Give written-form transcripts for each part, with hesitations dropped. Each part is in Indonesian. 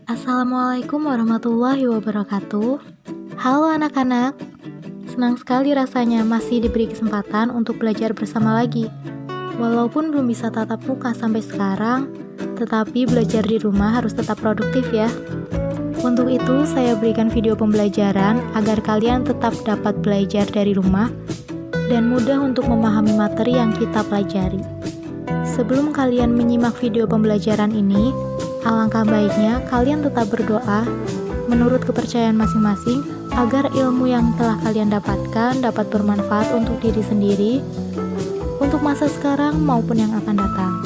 Assalamualaikum warahmatullahi wabarakatuh. Halo anak-anak, senang sekali rasanya masih diberi kesempatan untuk belajar bersama lagi. Walaupun belum bisa tatap muka sampai sekarang, tetapi belajar di rumah harus tetap produktif ya. Untuk itu, saya berikan video pembelajaran agar kalian tetap dapat belajar dari rumah dan mudah untuk memahami materi yang kita pelajari. Sebelum kalian menyimak video pembelajaran ini, alangkah baiknya kalian tetap berdoa menurut kepercayaan masing-masing agar ilmu yang telah kalian dapatkan dapat bermanfaat untuk diri sendiri, untuk masa sekarang maupun yang akan datang.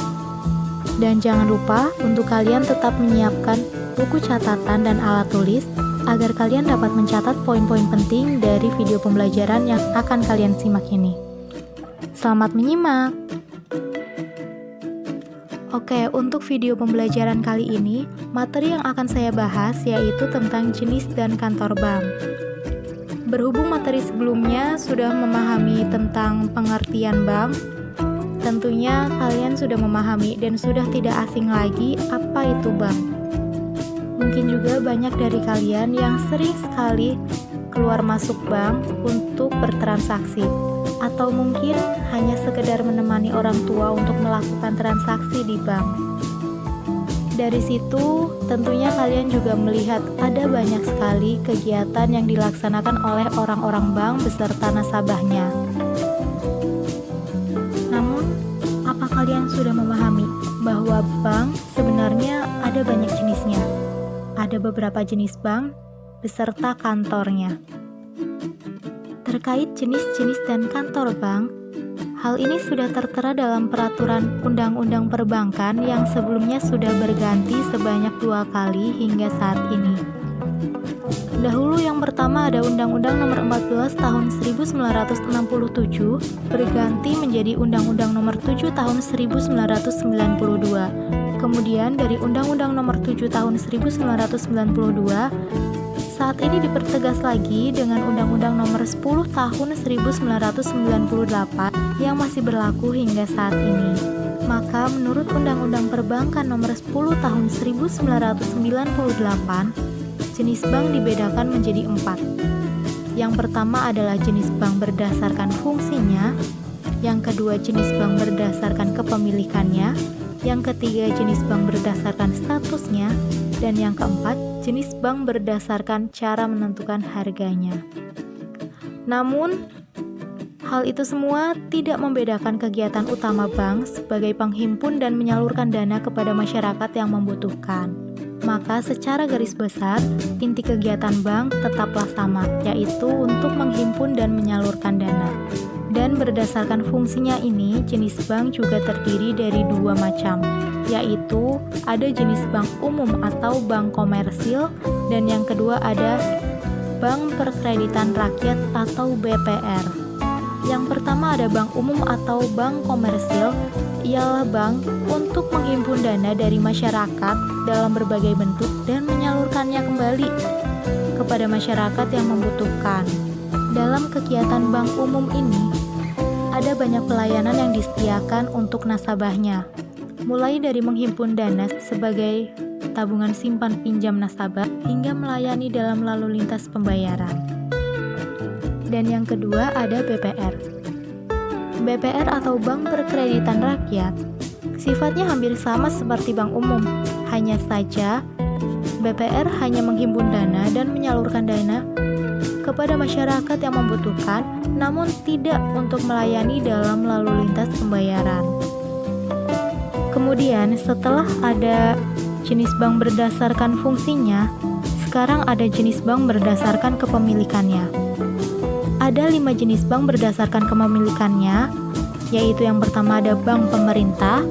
Dan jangan lupa untuk kalian tetap menyiapkan buku catatan dan alat tulis agar kalian dapat mencatat poin-poin penting dari video pembelajaran yang akan kalian simak ini. Selamat menyimak! Oke, untuk video pembelajaran kali ini, materi yang akan saya bahas yaitu tentang jenis dan kantor bank. Berhubung materi sebelumnya sudah memahami tentang pengertian bank, tentunya kalian sudah memahami dan sudah tidak asing lagi apa itu bank. Mungkin juga banyak dari kalian yang sering sekali keluar masuk bank untuk bertransaksi, atau mungkin hanya sekedar menemani orang tua untuk melakukan transaksi di bank. Dari situ, tentunya kalian juga melihat ada banyak sekali kegiatan yang dilaksanakan oleh orang-orang bank beserta nasabahnya. Namun, apa kalian sudah memahami bahwa bank sebenarnya ada banyak jenisnya? Ada beberapa jenis bank beserta kantornya. Terkait jenis-jenis dan kantor bank, hal ini sudah tertera dalam peraturan Undang-Undang Perbankan yang sebelumnya sudah berganti sebanyak 2 kali hingga saat ini. Dahulu yang pertama ada Undang-Undang Nomor 14 Tahun 1967 berganti menjadi Undang-Undang Nomor 7 Tahun 1992. Kemudian dari Undang-Undang Nomor 7 Tahun 1992 saat ini dipertegas lagi dengan Undang-Undang Nomor 10 Tahun 1998 yang masih berlaku hingga saat ini. Maka menurut Undang-Undang Perbankan Nomor 10 Tahun 1998, jenis bank dibedakan menjadi 4. Yang pertama adalah jenis bank berdasarkan fungsinya, yang kedua jenis bank berdasarkan kepemilikannya, yang ketiga jenis bank berdasarkan statusnya, dan yang keempat jenis bank berdasarkan cara menentukan harganya. Namun, hal itu semua tidak membedakan kegiatan utama bank sebagai penghimpun dan menyalurkan dana kepada masyarakat yang membutuhkan. Maka secara garis besar, inti kegiatan bank tetaplah sama, yaitu untuk menghimpun dan menyalurkan dana. Dan berdasarkan fungsinya ini, jenis bank juga terdiri dari 2 macam, yaitu ada jenis bank umum atau bank komersil, dan yang kedua ada bank perkreditan rakyat atau BPR. Yang pertama ada bank umum atau bank komersil, ialah bank untuk menghimpun dana dari masyarakat dalam berbagai bentuk dan menyalurkannya kembali kepada masyarakat yang membutuhkan. Dalam kegiatan bank umum ini, ada banyak pelayanan yang disediakan untuk nasabahnya, mulai dari menghimpun dana sebagai tabungan simpan pinjam nasabah hingga melayani dalam lalu lintas pembayaran. Dan yang kedua ada BPR. BPR atau Bank Perkreditan Rakyat sifatnya hampir sama seperti bank umum, hanya saja BPR hanya menghimpun dana dan menyalurkan dana kepada masyarakat yang membutuhkan, namun tidak untuk melayani dalam lalu lintas pembayaran. Kemudian setelah ada jenis bank berdasarkan fungsinya, sekarang ada jenis bank berdasarkan kepemilikannya. Ada 5 jenis bank berdasarkan kepemilikannya, yaitu yang pertama ada bank pemerintah.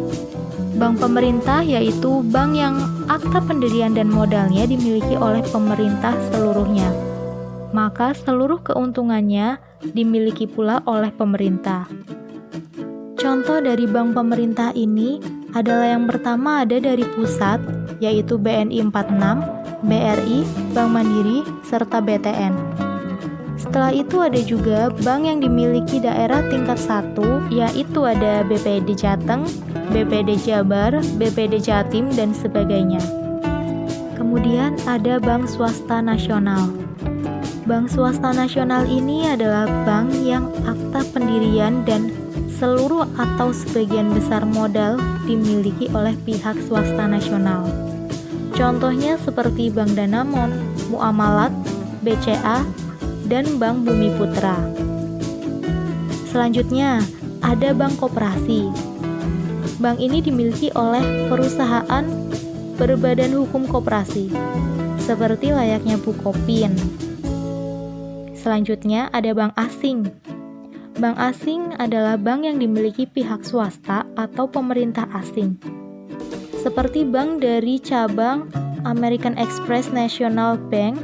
Bank pemerintah yaitu bank yang akta pendirian dan modalnya dimiliki oleh pemerintah seluruhnya. Maka seluruh keuntungannya dimiliki pula oleh pemerintah. Contoh dari bank pemerintah ini adalah yang pertama ada dari pusat, yaitu BNI 46, BRI, Bank Mandiri, serta BTN. Setelah itu ada juga bank yang dimiliki daerah tingkat 1, yaitu ada BPD Jateng, BPD Jabar, BPD Jatim, dan sebagainya. Kemudian ada bank swasta nasional. Bank swasta nasional ini adalah bank yang akta pendirian dan seluruh atau sebagian besar modal dimiliki oleh pihak swasta nasional. Contohnya seperti Bank Danamon, Muamalat, BCA, dan Bank Bumi Putra. Selanjutnya, ada bank koperasi. Bank ini dimiliki oleh perusahaan berbadan hukum koperasi, seperti layaknya Bukopin. Selanjutnya ada bank asing. Bank asing adalah bank yang dimiliki pihak swasta atau pemerintah asing, seperti bank dari cabang American Express National Bank,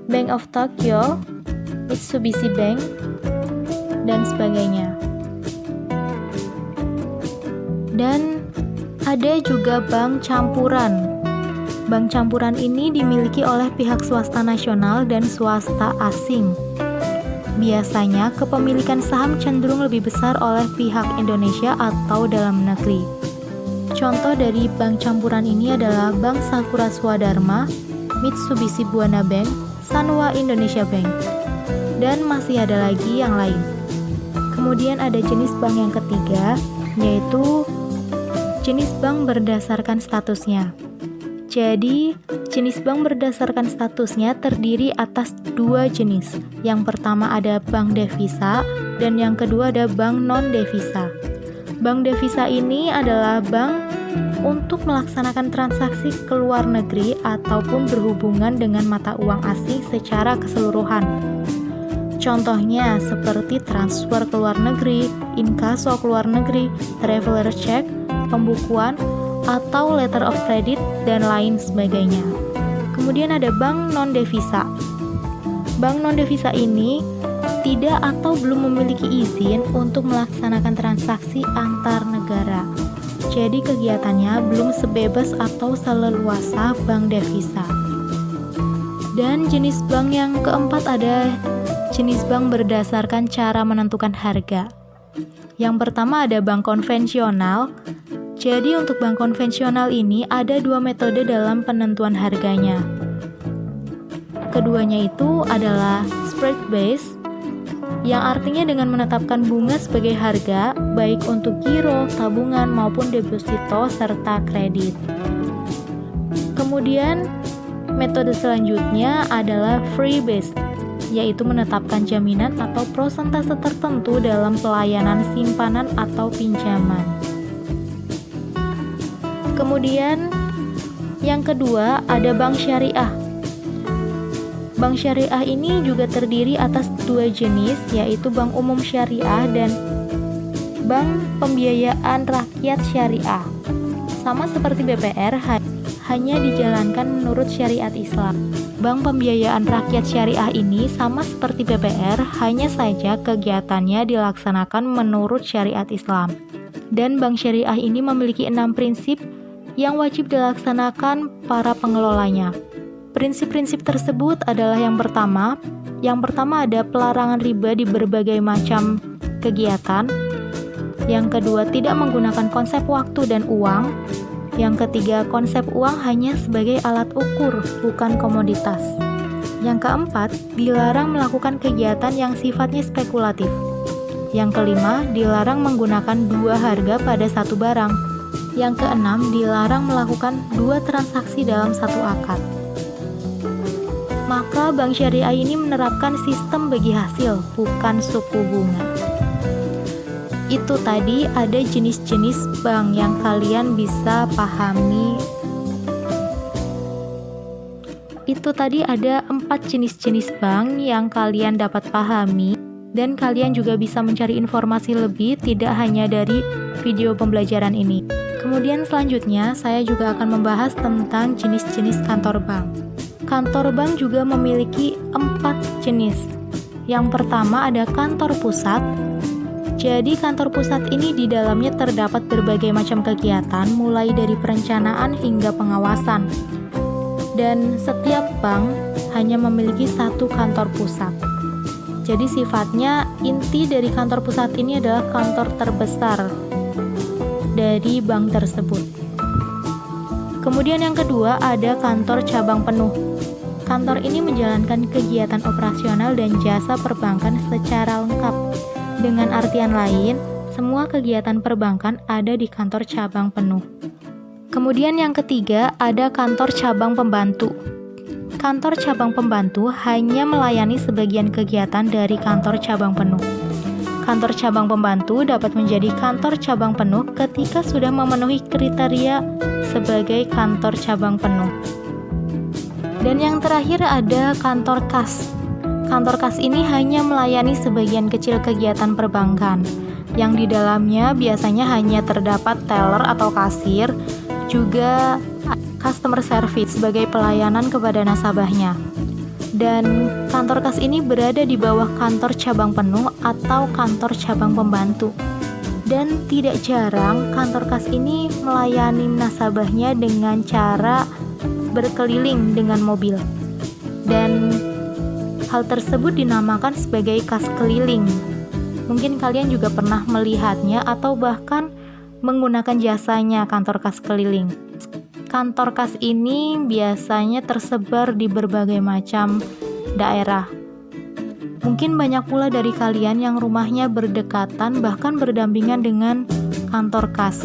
Bank of Tokyo, Mitsubishi Bank, dan sebagainya. Dan ada juga bank campuran. Bank campuran ini dimiliki oleh pihak swasta nasional dan swasta asing. Biasanya kepemilikan saham cenderung lebih besar oleh pihak Indonesia atau dalam negeri. Contoh dari bank campuran ini adalah Bank Sakura Swadharma, Mitsubishi Buana Bank, Sanwa Indonesia Bank, dan masih ada lagi yang lain. Kemudian ada jenis bank yang ketiga, yaitu jenis bank berdasarkan statusnya. Jadi, jenis bank berdasarkan statusnya terdiri atas dua jenis. Yang pertama ada bank devisa, dan yang kedua ada bank non-devisa. Bank devisa ini adalah bank untuk melaksanakan transaksi ke luar negeri ataupun berhubungan dengan mata uang asing secara keseluruhan. Contohnya seperti transfer ke luar negeri, inkaso ke luar negeri, traveler check, pembukuan, atau letter of credit, dan lain sebagainya. Kemudian ada bank non-devisa. Bank non-devisa ini tidak atau belum memiliki izin untuk melaksanakan transaksi antar negara. Jadi kegiatannya belum sebebas atau seleluasa bank devisa. Dan jenis bank yang keempat ada jenis bank berdasarkan cara menentukan harga. Yang pertama ada bank konvensional. Jadi untuk bank konvensional ini ada dua metode dalam penentuan harganya. Keduanya itu adalah spread based, yang artinya dengan menetapkan bunga sebagai harga baik untuk giro, tabungan maupun deposito serta kredit. Kemudian metode selanjutnya adalah free based, yaitu menetapkan jaminan atau prosentase tertentu dalam pelayanan simpanan atau pinjaman. Kemudian yang kedua ada bank syariah. Bank syariah ini juga terdiri atas dua jenis, yaitu bank umum syariah dan bank pembiayaan rakyat syariah. Sama seperti BPR, hanya dijalankan menurut syariat Islam. Bank pembiayaan rakyat syariah ini sama seperti BPR, hanya saja kegiatannya dilaksanakan menurut syariat Islam. Dan bank syariah ini memiliki 6 prinsip yang wajib dilaksanakan para pengelolanya. Prinsip-prinsip tersebut adalah yang pertama ada pelarangan riba di berbagai macam kegiatan. Yang kedua, tidak menggunakan konsep waktu dan uang. Yang ketiga, konsep uang hanya sebagai alat ukur, bukan komoditas. Yang keempat, dilarang melakukan kegiatan yang sifatnya spekulatif. Yang kelima, dilarang menggunakan dua harga pada satu barang. Yang keenam, dilarang melakukan dua transaksi dalam satu akad. Maka bank syariah ini menerapkan sistem bagi hasil, bukan suku bunga. Itu tadi ada jenis-jenis bank yang kalian bisa pahami. Itu tadi ada 4 jenis-jenis bank yang kalian dapat pahami. Dan kalian juga bisa mencari informasi lebih, tidak hanya dari video pembelajaran ini. Kemudian selanjutnya, saya juga akan membahas tentang jenis-jenis kantor bank. Kantor bank juga memiliki 4 jenis. Yang pertama ada kantor pusat. Jadi kantor pusat ini di dalamnya terdapat berbagai macam kegiatan, mulai dari perencanaan hingga pengawasan. Dan setiap bank hanya memiliki satu kantor pusat. Jadi sifatnya inti dari kantor pusat ini adalah kantor terbesar dari bank tersebut. Kemudian yang kedua ada kantor cabang penuh. Kantor ini menjalankan kegiatan operasional dan jasa perbankan secara lengkap. Dengan artian lain, semua kegiatan perbankan ada di kantor cabang penuh. Kemudian yang ketiga ada kantor cabang pembantu. Kantor cabang pembantu hanya melayani sebagian kegiatan dari kantor cabang penuh. Kantor cabang pembantu dapat menjadi kantor cabang penuh ketika sudah memenuhi kriteria sebagai kantor cabang penuh. Dan yang terakhir ada kantor kas. Kantor kas ini hanya melayani sebagian kecil kegiatan perbankan, yang di dalamnya biasanya hanya terdapat teller atau kasir, juga customer service sebagai pelayanan kepada nasabahnya. Dan kantor kas ini berada di bawah kantor cabang penuh atau kantor cabang pembantu. Dan tidak jarang kantor kas ini melayani nasabahnya dengan cara berkeliling dengan mobil. Dan hal tersebut dinamakan sebagai kas keliling. Mungkin kalian juga pernah melihatnya atau bahkan menggunakan jasanya kantor kas keliling. Kantor kas ini biasanya tersebar di berbagai macam daerah. Mungkin banyak pula dari kalian yang rumahnya berdekatan bahkan berdampingan dengan kantor kas.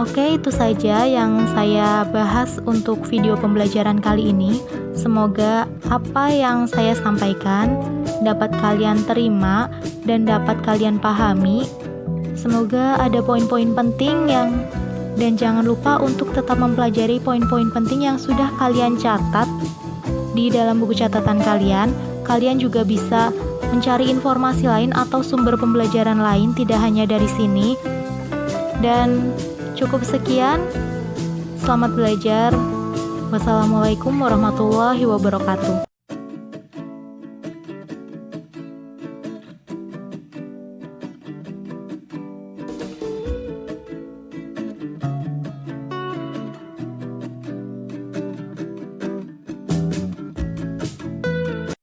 Oke, itu saja yang saya bahas untuk video pembelajaran kali ini. Semoga apa yang saya sampaikan dapat kalian terima dan dapat kalian pahami. Semoga ada poin-poin penting dan jangan lupa untuk tetap mempelajari poin-poin penting yang sudah kalian catat di dalam buku catatan kalian. Kalian juga bisa mencari informasi lain atau sumber pembelajaran lain, tidak hanya dari sini. Dan cukup sekian. Selamat belajar. Wassalamualaikum warahmatullahi wabarakatuh.